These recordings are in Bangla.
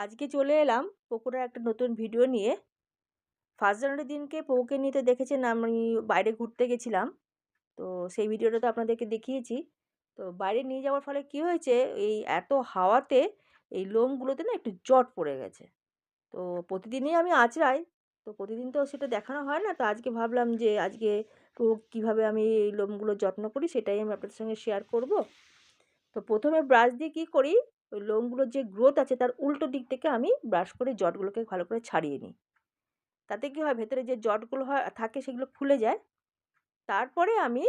আজকে চলে এলাম পুকুরের একটা নতুন ভিডিও নিয়ে। ফার্স্ট জানুয়ারির দিনকে পউকে নিয়ে তো দেখেছেন আমি বাইরে ঘুরতে গেছিলাম। তো সেই ভিডিওটা তো আপনাদেরকে দেখিয়েছি। তো বাইরে নিয়ে যাওয়ার ফলে কি হয়েছে, এই এত হাওয়াতে এই লোমগুলোতে না একটু জট পড়ে গেছে। তো প্রতিদিনই আমি আঁচড়াই। তো প্রতিদিন তো সেটা দেখানো হয় না। তো আজকে ভাবলাম যে আজকে কীভাবে আমি এই লোমগুলোর যত্ন করি সেটাই আমি আপনাদের সঙ্গে শেয়ার করব। তো প্রথমে ব্রাশ দিয়ে কী করি, ওই লোমগুলোর যে গ্রোথ আছে তার উল্টো দিক থেকে আমি ব্রাশ করে জটগুলোকে ভালো করে ছাড়িয়ে নিই। তাতে কী হয়, ভেতরে যে জটগুলো থাকে সেগুলো খুলে যায়। তারপরে আমি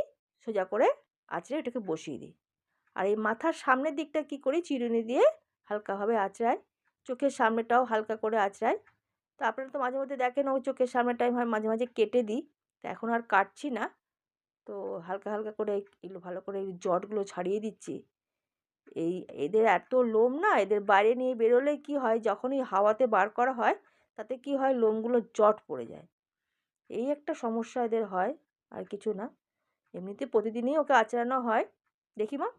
সোজা করে আঁচড়ে এটাকে বসিয়ে দিই। আর এই মাথার সামনের দিকটা কী করি, চিরুনি দিয়ে হালকাভাবে আঁচড়াই। চোখের সামনেটাও হালকা করে আঁচড়াই। তো আপনারা তো মাঝে মধ্যে দেখেন ওই চোখের সামনেটা আমি হয় মাঝে মাঝে কেটে দিই। তো এখন আর কাটছি না। তো হালকা হালকা করে এগুলো ভালো করে এই জটগুলো ছাড়িয়ে দিচ্ছি। এই এদের এত লোম না, এদের বাইরে নিয়ে বেরোলে কি হয়, যখনই হাওয়াতে বার করা হয় তাতে কি হয়, লোমগুলো জট পড়ে যায়। এই একটা সমস্যা এদের হয়, আর কিছু না। এমনিতে প্রতিদিনই ওকে আঁচড়ানো হয়। দেখি মা,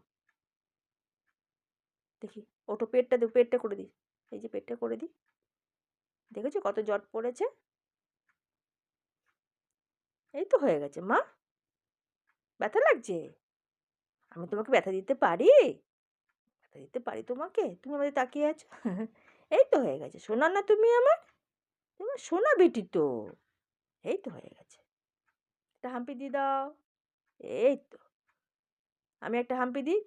দেখি, ওটো পেটটা দে, পেটটা করে দিই। এই যে পেটটা করে দিই, দেখেছো কত জট পড়েছে। এই তো হয়ে গেছে মা। ব্যথা লাগছে? আমি তোমাকে ব্যথা দিতে পারি? ব্যথা দিতে পারি তোমাকে? তুমি আমাদের তাকিয়ে আছো। এই তো হয়ে গেছে, সোনা না তুমি আমার, তোমার সোনা বেটি তো। এই তো হয়ে গেছে। একটা হাম্পি দিয়ে দাও। এই তো, আমি একটা হাম্পি দিই।